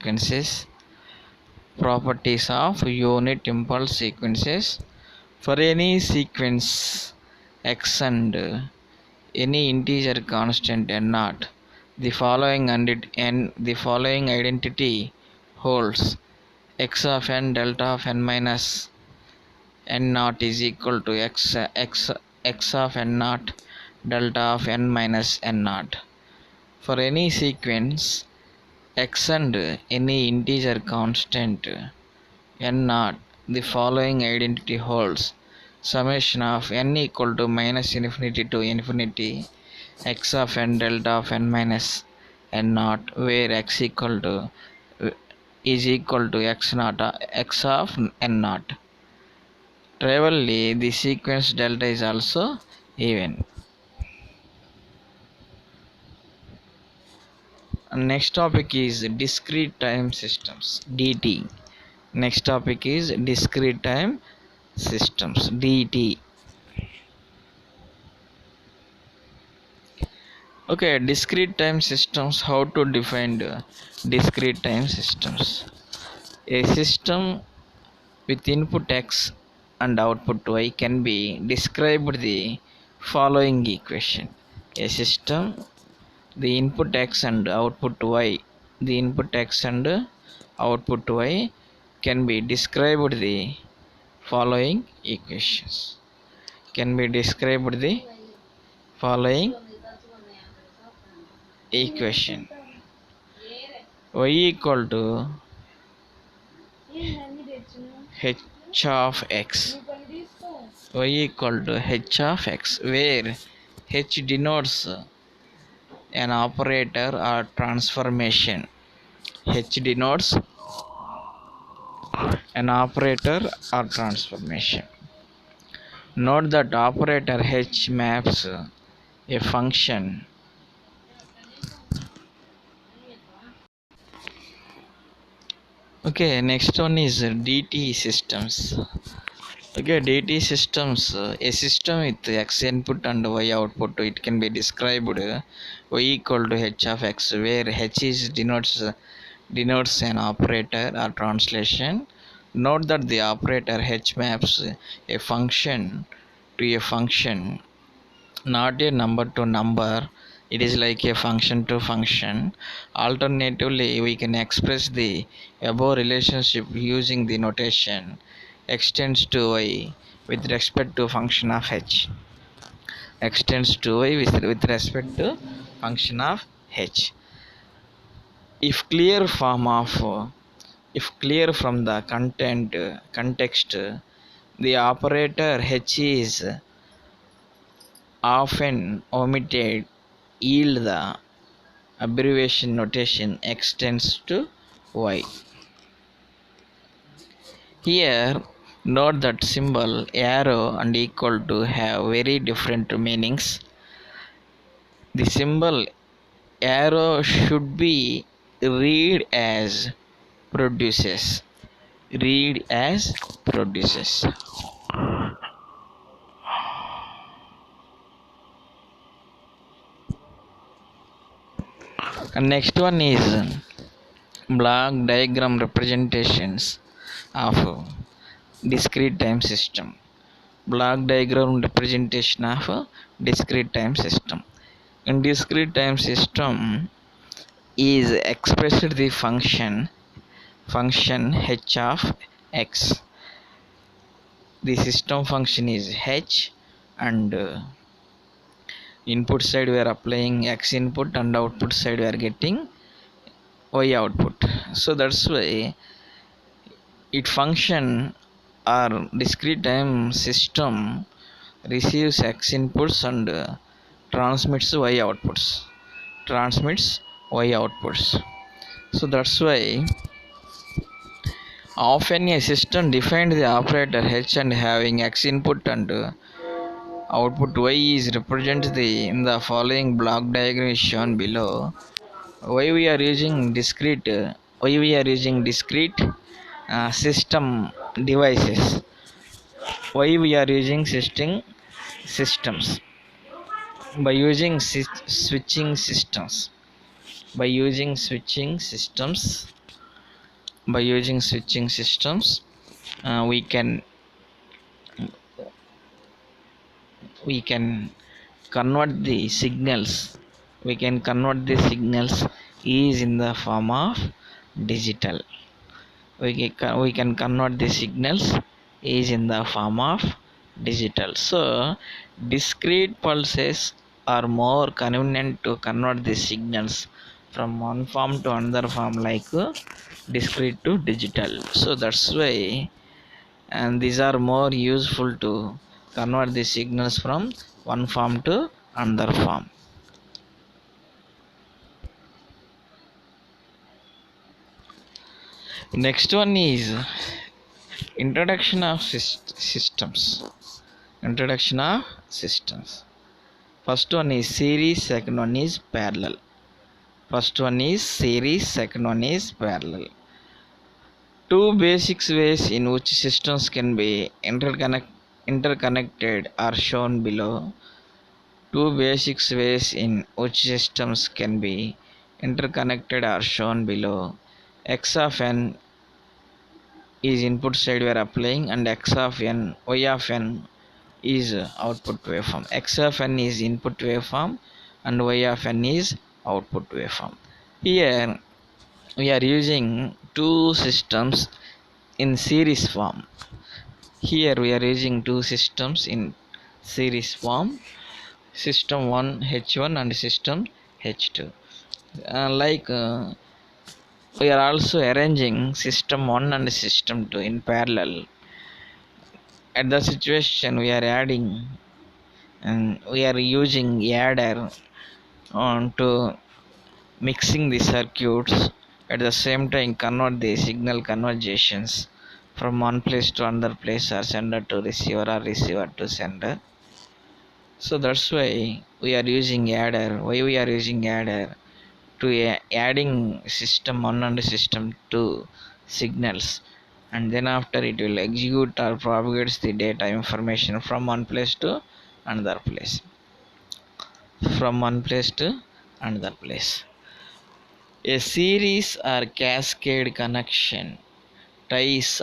sequences. Properties of unit impulse sequences. For any sequence x and any integer constant n naught, the following identity holds: x of n delta of n minus n naught is equal to x of n naught delta of n minus n naught. For any sequence x and any integer constant n naught, the following identity holds: summation of n equal to minus infinity to infinity x of n delta of n minus n naught, where x is equal to x of n naught. Trivially, the sequence delta is also even. Next topic is discrete time systems, DT. Next topic is discrete time systems, DT. Okay, discrete time systems. How to define discrete time systems? A system with input x and output y can be described the following equation. A system, the input x and output y, can be described the following equations. Can be described the following equation. Y equal to h of x. Y equal to h of x, where h denotes an operator or transformation. H denotes an operator or transformation. Note that operator h maps a function Okay, next one is DT systems. Okay, DT systems, a system with x input and y output, it can be described y equal to h of x, where h is denotes an operator or translation. Note that the operator h maps a function to a function, not a number to number. It is like a function to function. Alternatively, we can express the above relationship using the notation x tends to y with respect to function of h. X tends to y with respect to function of h. If clear from the context, the operator h is often omitted, yield the abbreviation notation x tends to y. Here, note that symbol arrow and equal to have very different meanings. The symbol arrow should be read as produces. And next one is block diagram representations of discrete time system. Block diagram representation of discrete time system. In discrete time system is expressed the function h of x. The system function is h, and input side we are applying x input and output side we are getting y output. So that's why it function or discrete time system receives x inputs and transmits y outputs. So that's why often a system defined the operator h and having x input and output y is represented in the following block diagram is shown below. Why we are using discrete system devices? Why we are using systems? By using switching systems. by using switching systems, we can convert the signals. We can convert the signals is in the form of digital. We can convert the signals is in the form of digital. So discrete pulses are more convenient to convert the signals from one form to another form, like discrete to digital. So that's why, and these are more useful to convert the signals from one form to another form. Next one is introduction of systems. Introduction of systems. First one is series, second one is parallel. First one is series, second one is parallel. Two basic ways in which systems can be interconnected are shown below. Two basic ways in which systems can be interconnected are shown below. X of n is input side we are applying, and x of n, y of n is output waveform. X of n is input waveform and y of n is output waveform. Here we are using two systems in series form. Here we are using two systems in series form. System 1 H1 and system H2. We are also arranging system 1 and system 2 in parallel. At the situation we are adding, and we are using adder on to mixing the circuits, at the same time convert the signal conversions from one place to another place, or sender to receiver or receiver to sender. So that's why we are using adder. Why we are using adder? To adding system 1 and system 2 signals, and then after it will execute or propagates the data information from one place to another place. From one place to another place. A series or cascade connection ties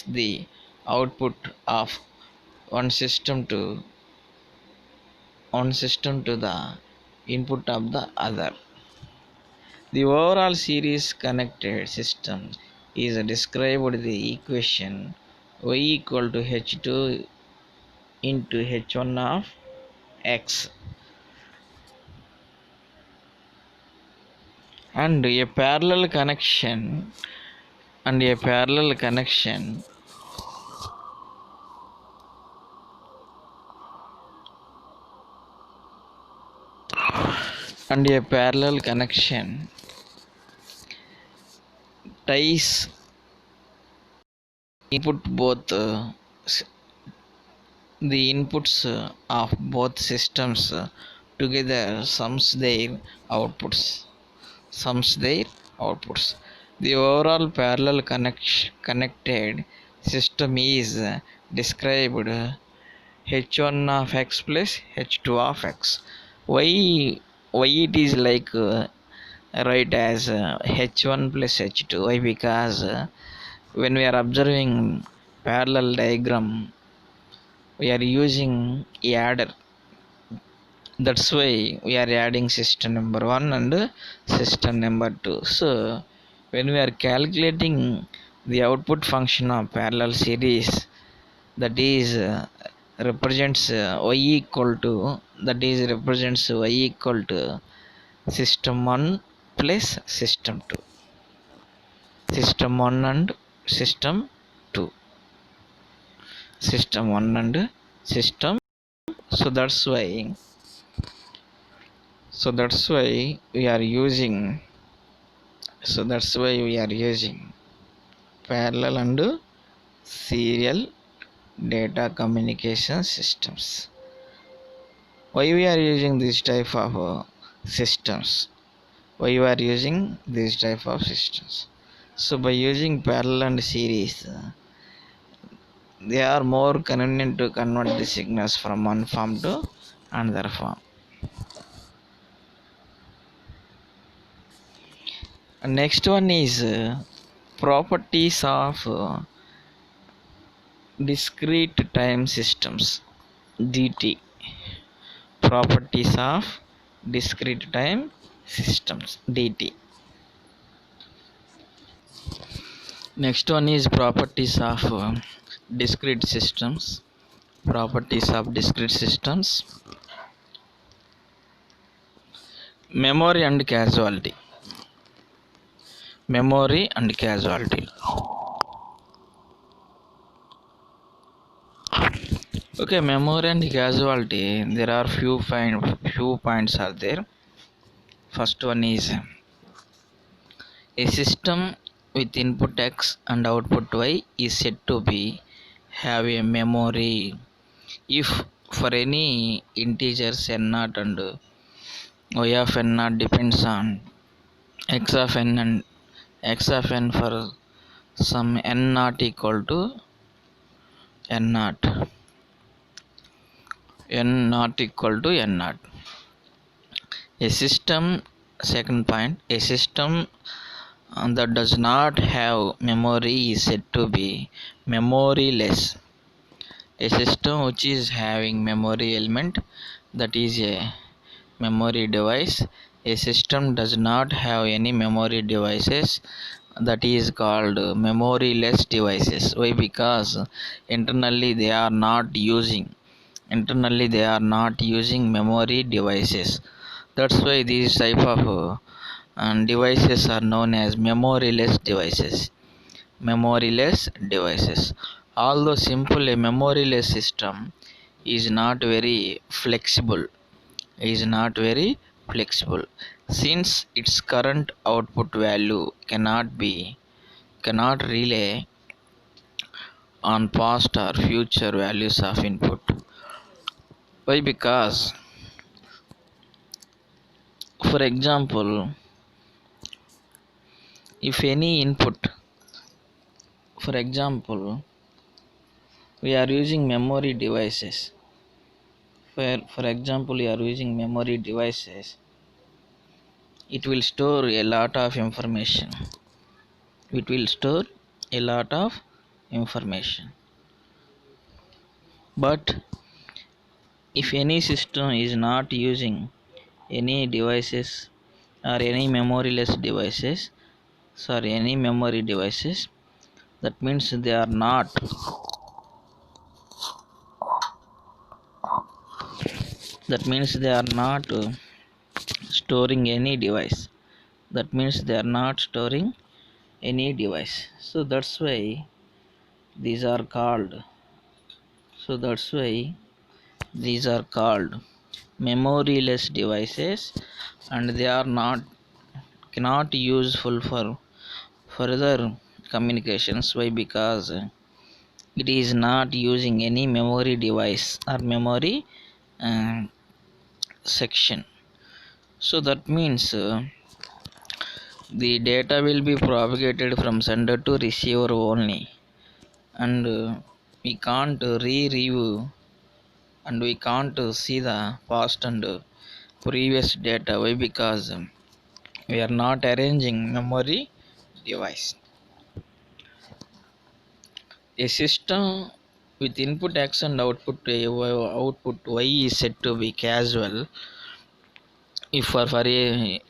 the output of one system to the input of the other. The overall series connected system is described the equation y equal to h2 into h1 of x, and a parallel connection and a parallel connection and a parallel connection ties the inputs of both systems together, sums their outputs. The overall parallel connected system is described h1 of x plus h2 of x. Why it is like right as h1 plus h2? Why? Because when we are observing parallel diagram, we are using adder. That's why we are adding system number 1 and system number 2. So when we are calculating the output function of parallel series, that is represents y equal to, system 1 plus system 2. System 1 and system 2. System 1 and system. So that's why we are using parallel and serial data communication systems. Why we are using this type of systems? So by using parallel and series, they are more convenient to convert the signals from one form to another form. Next one is Properties of discrete time systems, dt. Properties of discrete time systems, dt. Next one is properties of discrete systems. Properties of discrete systems. Memory and causality. Memory and causality. Okay, memory and causality. There are few points are there. First one is a system with input x and output y is said to be have a memory if for any integers n naught and y of n naught depends on x of n and x of n for some n naught equal to n naught, n naught equal to n naught. A system, second point, a system that does not have memory is said to be memoryless. A system which is having memory element, that is a memory device. A system does not have any memory devices, that is called memoryless devices. Why? Because internally they are not using memory devices. That's why these type of devices are known as memoryless devices. Memoryless devices. Although simple, a memoryless system is not very flexible. Since its current output value cannot rely on past or future values of input. Why? Because for example, if any input, for example, we are using memory devices. For example, we are using memory devices. It will store a lot of information. It will store a lot of information. But if any system is not using any devices or any memoryless devices, any memory devices, that means they are not storing any device. So that's why these are called memoryless devices, and they are cannot useful for further communications. Why? Because it is not using any memory device or memory uh, section. So that means the data will be propagated from sender to receiver only, and we can't review, and we can't see the past and previous data. Why? Because we are not arranging memory device. A system with input x and output y is said to be causal if for every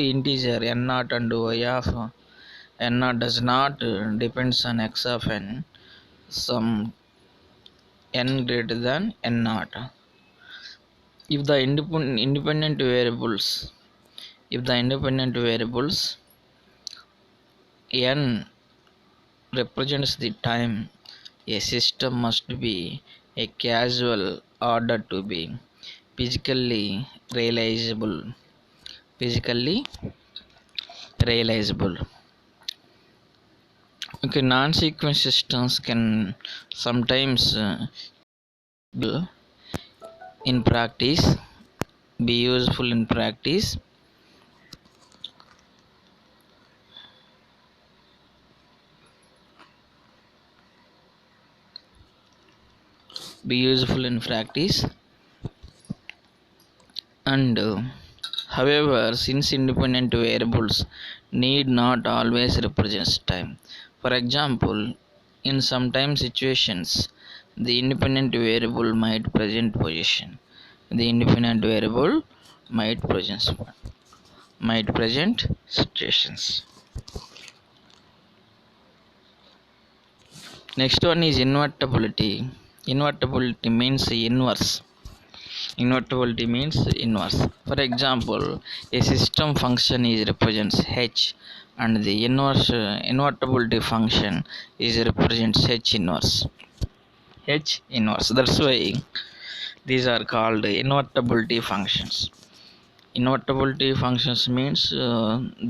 integer n naught and y of n naught does not depends on x of n, some n greater than n naught. If the independent variables n represents the time, a system must be a causal order to be physically realizable. Okay, non-sequence systems can sometimes be in practice be useful in practice. And However, since independent variables need not always represent time. For example, in some time situations, the independent variable might present situations. Next one is invertibility. Invertibility means inverse. Invertibility means inverse. For example, a system function is represents h, and the invertibility function is represents h inverse. H inverse. That's why these are called invertibility functions. Invertibility functions means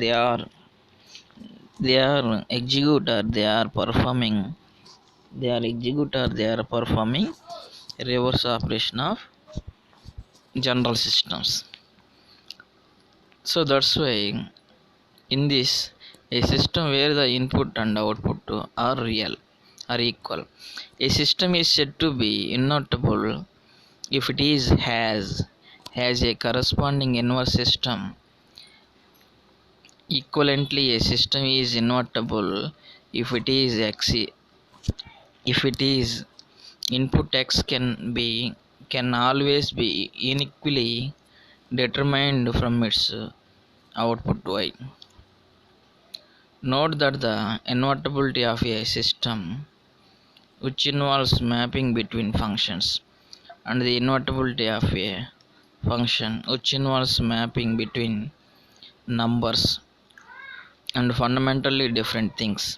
they are executor. They are performing reverse operation of general systems. So that's why in this, a system where the input and output are real are equal. A system is said to be invertible if it is has a corresponding inverse system. Equivalently, a system is invertible if it is input x can always be unequally determined from its output y. Note that the invertibility of a system, which involves mapping between functions, and the invertibility of a function, which involves mapping between numbers, and fundamentally different things.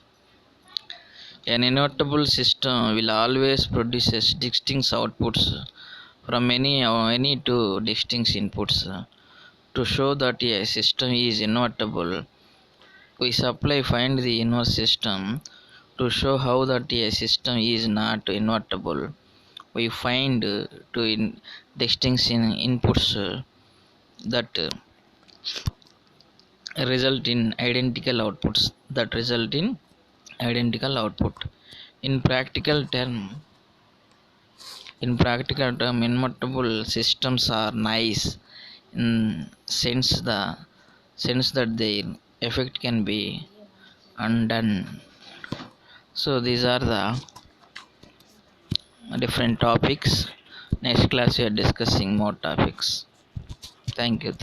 An invertible system will always produce distinct outputs from any two distinct inputs. To show that a system is invertible, we supply find the inverse system. To show how that a system is not invertible, we find distinct inputs that result in identical outputs. In practical term, invertible systems are nice in sense that their effect can be undone. So these are the different topics. Next class we are discussing more topics. Thank you.